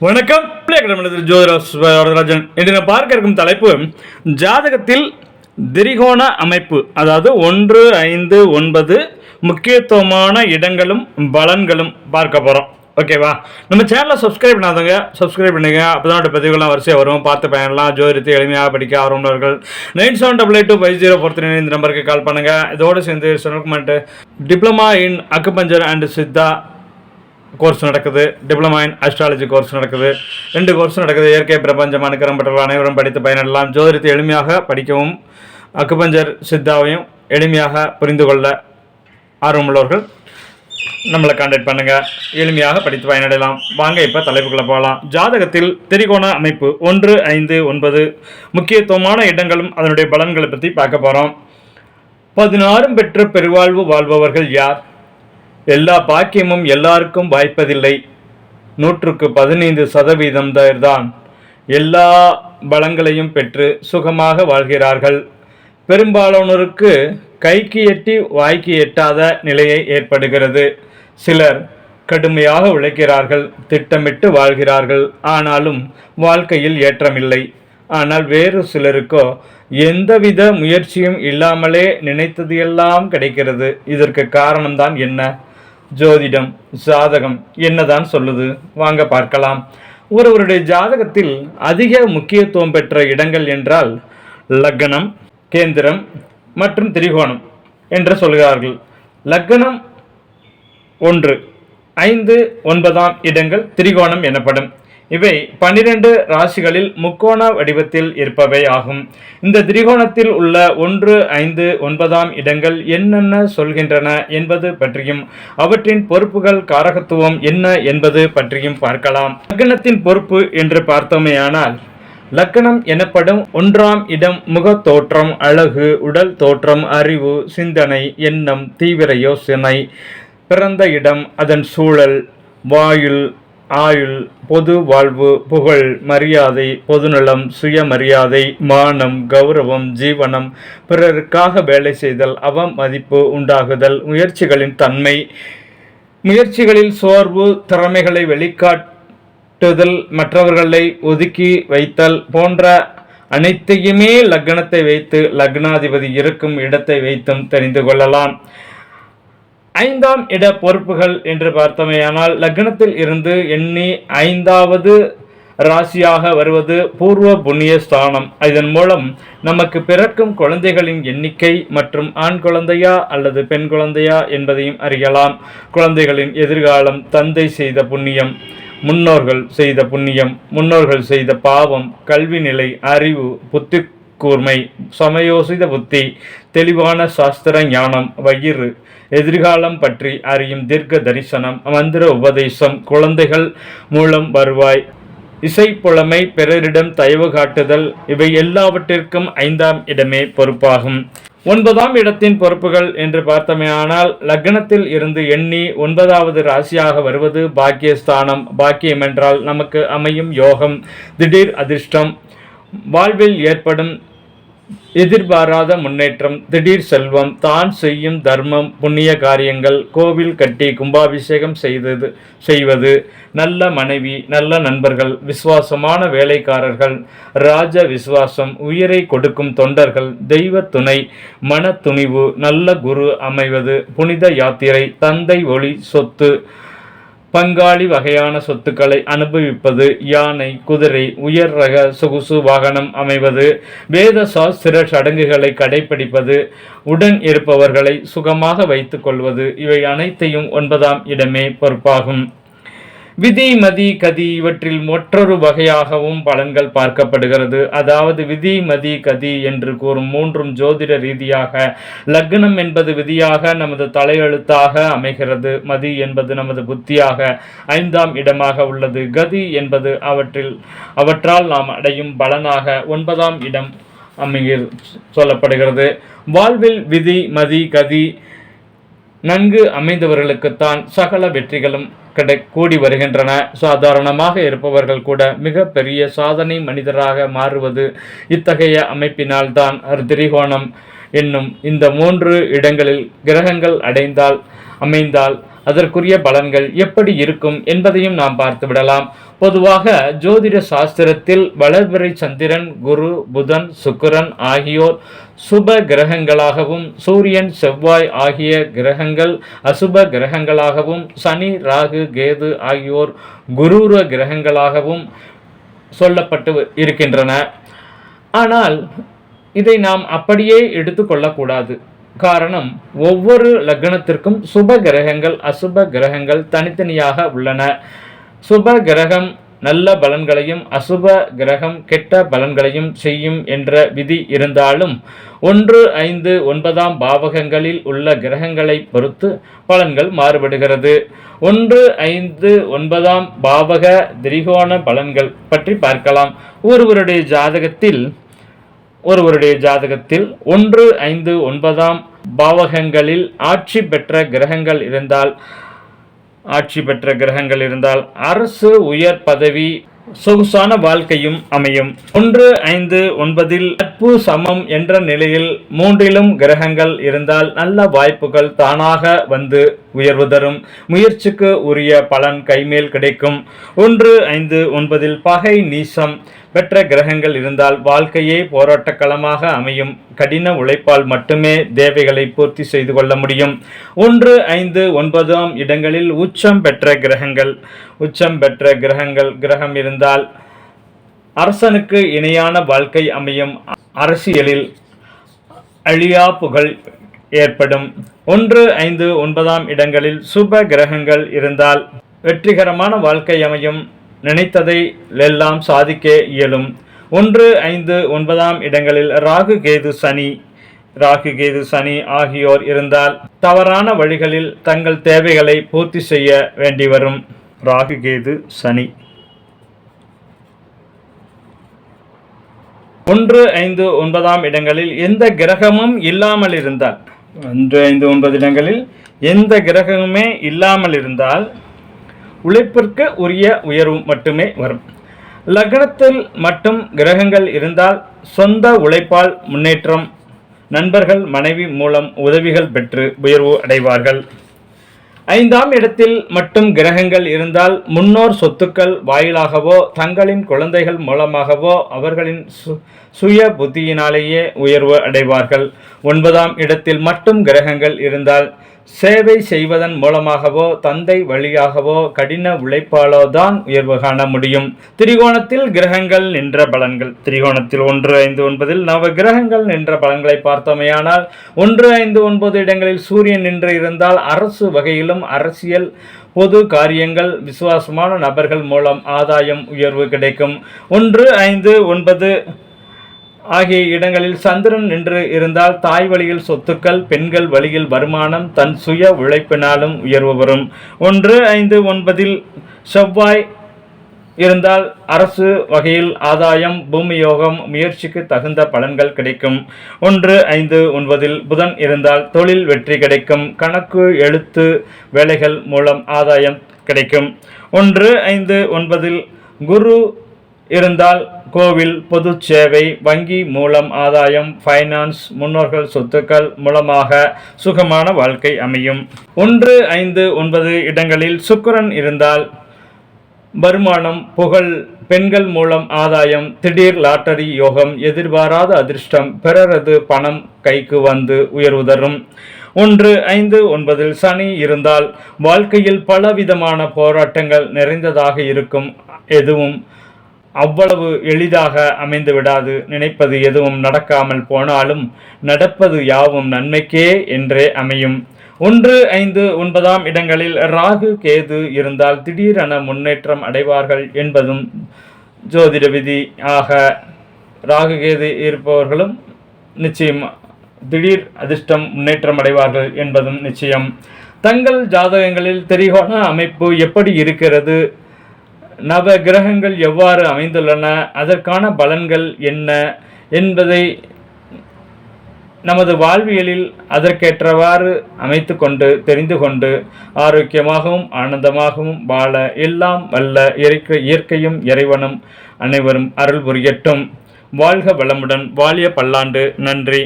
வணக்கம். ஜோதிராஜன் என்று நான் பார்க்க இருக்கும் தலைப்பு ஜாதகத்தில் திரிகோண அமைப்பு, அதாவது 1, 5, 9 முக்கியத்துவமான இடங்களும் பலன்களும் பார்க்க போகிறோம். ஓகேவா? நம்ம சேனலை சப்ஸ்கிரைப் பண்ணாதவங்க சப்ஸ்கிரைப் பண்ணுங்க. அப்போ தான் பதிவுகள்லாம் வரிசையாக வரும், பார்த்து பயனெல்லாம். ஜோதிடத்தை எளிமையாக படிக்க ஆர்வமுள்ளவர்கள் 97882403 இந்த நம்பருக்கு கால் பண்ணுங்கள். இதோடு சேர்ந்து Selvakumar diploma in acupuncture and Siddha course நடக்குது, டிப்ளமா இன் அஸ்ட்ராலஜி கோர்ஸ் நடக்குது, 2 கோர்ஸ் நடக்குது. இயற்கை பிரபஞ்சம் அனுக்கிரம் பெற்றவர்கள் அனைவரும் படித்து பயனெல்லாம். ஜோதிடத்தை எளிமையாக படிக்கவும் அக்குபஞ்சர் சித்தாவையும் எளிமையாக புரிந்து கொள்ள ஆர்வமுள்ளவர்கள் நம்மளை கான்டாக்ட் பண்ணுங்கள், எளிமையாக படித்து பயனடையலாம். வாங்க இப்போ தலைப்புக்குள்ளே போகலாம். ஜாதகத்தில் திரிகோண அமைப்பு 1, 5, 9 முக்கியத்துவமான இடங்களும் அதனுடைய பலன்களை பற்றி பார்க்க போகிறோம். 16 பெற்று பெருவாழ்வு வாழ்பவர்கள் யார்? எல்லா பாக்கியமும் எல்லாருக்கும் வாய்ப்பதில்லை. 100க்கு 15% தான் எல்லா பலங்களையும் பெற்று சுகமாக வாழ்கிறார்கள். பெரும்பாலானோருக்கு கைக்கு எட்டி வாய்க்கு எட்டாத நிலையை ஏற்படுகிறது. சிலர் கடுமையாக உழைக்கிறார்கள், திட்டமிட்டு வாழ்கிறார்கள், ஆனாலும் வாழ்க்கையில் ஏற்றமில்லை. ஆனால் வேறு சிலருக்கோ எந்தவித முயற்சியும் இல்லாமலே நினைத்தது எல்லாம் கிடைக்கிறது. இதற்கு காரணம்தான் என்ன? ஜோதிடம், ஜாதகம் என்னதான் சொல்லுது? வாங்க பார்க்கலாம். ஒருவருடைய ஜாதகத்தில் அதிக முக்கியத்துவம் பெற்ற இடங்கள் என்றால் லக்னம், கேந்திரம் மற்றும் திரிகோணம் என்று சொல்கிறார்கள். லக்னம் 1, 5, 9 இடங்கள் திரிகோணம் எனப்படும். இவை 12 ராசிகளில் முக்கோண வடிவத்தில் இருப்பவை ஆகும். இந்த திரிகோணத்தில் உள்ள 1, 5, 9 இடங்கள் என்னென்ன சொல்கின்றன என்பது பற்றியும் அவற்றின் பொறுப்புகள் காரகத்துவம் என்ன என்பது பற்றியும் பார்க்கலாம். லக்னத்தின் பொறுப்பு என்று பார்த்தோமேயானால், லக்னம் எனப்படும் 1ஆம் இடம் முக தோற்றம், அழகு, உடல் தோற்றம், அறிவு, சிந்தனை, எண்ணம், தீவிர யோசனை. பிறந்த இடம், அதன் சூழல், வாயுள், ஆயுள், பொது வாழ்வு, புகழ், மரியாதை, பொதுநலம், சுயமரியாதை, மானம், கௌரவம், ஜீவனம், பிறருக்காக வேலை செய்தல், அவமதிப்பு உண்டாகுதல், முயற்சிகளின் தன்மை, முயற்சிகளில் சோர்வு, திறமைகளை வெளிக்காட்டுதல், மற்றவர்களை ஒதுக்கி வைத்தல் போன்ற அனைத்தையுமே லக்னத்தை வைத்து, லக்னாதிபதி இருக்கும் இடத்தை வைத்தும் தெரிந்து கொள்ளலாம். 5ஆம் இட பொறுப்புகள் என்று பார்த்தோமேயானால், லக்னத்தில் இருந்து எண்ணி 5வது ராசியாக வருவது பூர்வ புண்ணிய ஸ்தானம். இதன் மூலம் நமக்கு பிறக்கும் குழந்தைகளின் எண்ணிக்கை மற்றும் ஆண் குழந்தையா அல்லது பெண் குழந்தையா என்பதையும் அறியலாம். குழந்தைகளின் எதிர்காலம், தந்தை செய்த புண்ணியம், முன்னோர்கள் செய்த புண்ணியம், முன்னோர்கள் செய்த பாவம், கல்வி நிலை, அறிவு, புத்தி கூர்மை, சமயோசித புத்தி, தெளிவான சாஸ்திர ஞானம், வயிறு, எதிர்காலம் பற்றி அறியும் தீர்க்க தரிசனம், மந்திர உபதேசம், குழந்தைகள் மூலம் வருவாய், இசைப்புலமை, பிறரிடம் தயவு காட்டுதல், இவை எல்லாவற்றிற்கும் 5ஆம் இடமே பொறுப்பாகும். 9ஆம் இடத்தின் பொறுப்புகள் என்று பார்த்தோமேயானால், லக்னத்தில் இருந்து எண்ணி 9வது ராசியாக வருவது பாக்கியஸ்தானம். பாக்கியம் என்றால் நமக்கு அமையும் யோகம், திடீர் அதிர்ஷ்டம், வாழ்வில் ஏற்படும் எதிர்பாராத முன்னேற்றம், திடீர் செல்வம், தான் செய்யும் தர்மம், புண்ணிய காரியங்கள், கோவில் கட்டி கும்பாபிஷேகம் செய்வது, நல்ல மனைவி, நல்ல நண்பர்கள், விசுவாசமான வேலைக்காரர்கள், ராஜ விசுவாசம், உயிரை கொடுக்கும் தொண்டர்கள், தெய்வ துணை, மன துணிவு, நல்ல குரு அமைவது, புனித யாத்திரை, தந்தை ஒளி, சொத்து, பங்காளி வகையான சொத்துக்களை அனுபவிப்பது, யானை, குதிரை, உயர் ரக சொகுசு வாகனம் அமைவது, வேத சாஸ்திர சடங்குகளை கடைபிடிப்பது, உடன் இருப்பவர்களை சுகமாக வைத்துக் கொள்வது, இவை அனைத்தையும் 9ஆம் இடமே பொறுப்பாகும். விதி, மதி, கதி இவற்றில் மற்றொரு வகையாகவும் பலன்கள் பார்க்கப்படுகிறது. அதாவது விதி, மதி, கதி என்று கூறும் மூன்றும் ஜோதிட ரீதியாக லக்னம் என்பது விதியாக நமது தலையெழுத்தாக அமைகிறது. மதி என்பது நமது புத்தியாக 5ஆம் இடமாக உள்ளது. கதி என்பது அவற்றால் நாம் அடையும் பலனாக 9ஆம் இடம் சொல்லப்படுகிறது. வாழ்வில் விதி, மதி, கதி நன்கு அமைந்தவர்களுக்குத்தான் சகல வெற்றிகளும் கூடி வருகின்றன. சாதாரணமாக இருப்பவர்கள் கூட மிக பெரிய சாதனை மனிதராக மாறுவது இத்தகைய அமைப்பினால் தான். திரிகோணம் என்னும் இந்த 3 இடங்களில் கிரகங்கள் அமைந்தால் அதற்குரிய பலன்கள் எப்படி இருக்கும் என்பதையும் நாம் பார்த்து விடலாம். பொதுவாக ஜோதிட சாஸ்திரத்தில் வளர்பிறை சந்திரன், குரு, புதன், சுக்கிரன் ஆகியோர் சுப கிரகங்களாகவும், சூரியன், செவ்வாய் ஆகிய கிரகங்கள் அசுப கிரகங்களாகவும், சனி, ராகு, கேது ஆகியோர் குரூர கிரகங்களாகவும் சொல்லப்பட்டு இருக்கின்றன. ஆனால் இதை நாம் அப்படியே எடுத்துக்கொள்ளக்கூடாது. காரணம், ஒவ்வொரு லக்னத்திற்கும் சுப கிரகங்கள் அசுப கிரகங்கள் தனித்தனியாக உள்ளன. சுப கிரகம் நல்ல பலன்களையும் அசுப கிரகம் கெட்ட பலன்களையும் செய்யும் என்ற விதி இருந்தாலும் 1, 5, 9 பாவகங்களில் உள்ள கிரகங்களை பொறுத்து பலன்கள் மாறுபடுகிறது. 1, 5, 9 பாவக திரிகோண பலன்கள் பற்றி பார்க்கலாம். ஒருவருடைய ஜாதகத்தில் 1, 5, 9 பாவகங்களில் ஆட்சி பெற்ற கிரகங்கள் இருந்தால் அரசு, உயர் பதவி, சொகுசான வாழ்க்கையும் அமையும். 1, 5, 9 நட்பு சமம் என்ற நிலையில் 3லும் கிரகங்கள் இருந்தால் நல்ல வாய்ப்புகள் தானாக வந்து உயர்வு தரும். முயற்சிக்கு உரிய பலன் கைமேல் கிடைக்கும். 1, 5, 9 பகை, நீசம் பெற்ற கிரகங்கள் இருந்தால் வாழ்க்கையே போராட்டக்களமாக அமையும். கடின உழைப்பால் மட்டுமே தேவைகளை பூர்த்தி செய்து கொள்ள முடியும். 1, 5, 9 இடங்களில் உச்சம் பெற்ற கிரகம் இருந்தால் அரசனுக்கு இணையான வாழ்க்கை அமையும். அரசியலில் அழியா புகழ் ஏற்படும். 1, 5, 9 இடங்களில் சுப கிரகங்கள் இருந்தால் வெற்றிகரமான வாழ்க்கை அமையும். நினைத்ததை எல்லாம் சாதிக்க இயலும். 1, 5, 9 இடங்களில் ராகு, கேது, சனி ஆகியோர் இருந்தால் தவறான வழிகளில் தங்கள் தேவைகளை பூர்த்தி செய்ய வேண்டி வரும். ராகு, கேது, சனி. 1, 5, 9 இடங்களில் எந்த கிரகமும் இல்லாமல் இருந்தால் 1, 5, 9 இடங்களில் எந்த கிரகமுமே இல்லாமல் இருந்தால் உழைப்பிற்கு உரிய உயர்வு மட்டுமே வரும். லக்னத்தில் மட்டும் கிரகங்கள் இருந்தால் சொந்த உழைப்பால் முன்னேற்றம், நண்பர்கள், மனைவி மூலம் உதவிகள் பெற்று உயர்வு அடைவார்கள். 5ஆம் இடத்தில் மட்டும் கிரகங்கள் இருந்தால் முன்னோர் சொத்துக்கள் வாயிலாகவோ தங்களின் குழந்தைகள் மூலமாகவோ அவர்களின் சுய புத்தியினாலேயே உயர்வு அடைவார்கள். 9ஆம் இடத்தில் மட்டும் கிரகங்கள் இருந்தால் சேவை செய்வதன் மூலமாகவோ தந்தை வழியாகவோ கடின உழைப்பாலோ தான் உயர்வு காண முடியும். திரிகோணத்தில் கிரகங்கள் நின்ற பலன்கள். திரிகோணத்தில் 1, 5, 9 நவ கிரகங்கள் நின்ற பலன்களை பார்த்தோமேயானால் 1, 5, 9 இடங்களில் சூரியன் நின்று இருந்தால் அரசு வகையிலும் அரசியல், பொது காரியங்கள், விசுவாசமான நபர்கள் மூலம் ஆதாயம், உயர்வு கிடைக்கும். 1, 5, 9 ஆகிய இடங்களில் சந்திரன் நின்று இருந்தால் தாய் வழியில் சொத்துக்கள், பெண்கள் வழியில் வருமானம், தன் சுய உழைப்பினாலும் உயர்வு வரும். 1, 5, 9 செவ்வாய் இருந்தால் அரசு வகையில் ஆதாயம், பூமி யோகம், முயற்சிக்கு தகுந்த பலன்கள் கிடைக்கும். 1, 5, 9 புதன் இருந்தால் தொழில் வெற்றி கிடைக்கும். கணக்கு, எழுத்து வேலைகள் மூலம் ஆதாயம் கிடைக்கும். 1, 5, 9 குரு இருந்தால் கோவில், பொது சேவை, வங்கி மூலம் ஆதாயம், ஃபைனான்ஸ், முன்னோர்கள் சொத்துக்கள் மூலமாக சுகமான வாழ்க்கை அமையும். 1, 5, 9 இடங்களில் சுக்கிரன் இருந்தால் வருமானம், புகழ், பெண்கள் மூலம் ஆதாயம், திடீர் லாட்டரி யோகம், எதிர்பாராத அதிர்ஷ்டம், பிறரது பணம் கைக்கு வந்து உயர்வு தரும். 1, 5, 9 சனி இருந்தால் வாழ்க்கையில் பலவிதமான போராட்டங்கள் நிறைந்ததாக இருக்கும். எதுவும் அவ்வளவு எளிதாக அமைந்து விடாது. நினைப்பது எதுவும் நடக்காமல் போனாலும் நடப்பது யாவும் நன்மைக்கே என்றே அமையும். 1, 5, 9 இடங்களில் ராகு, கேது இருந்தால் திடீரென முன்னேற்றம் அடைவார்கள் என்பதும் ஜோதிட விதி ஆக ராகு, கேது இருப்பவர்களும் நிச்சயம் திடீர் அதிர்ஷ்டம், முன்னேற்றம் அடைவார்கள் என்பதும் நிச்சயம். தங்கள் ஜாதகங்களில் திரிகோண அமைப்பு எப்படி இருக்கிறது, நவ கிரகங்கள் எவ்வாறு அமைந்துள்ளன, அதற்கான பலன்கள் என்ன என்பதை நமது வாழ்வியலில் அதற்கேற்றவாறு அமைத்து கொண்டு தெரிந்து கொண்டு ஆரோக்கியமாகவும் ஆனந்தமாகவும் வாழ எல்லாம் வல்ல இயற்கையும் இறைவனும் அனைவரும் அருள் புரியட்டும். வாழ்க வளமுடன், வாழிய பல்லாண்டு. நன்றி.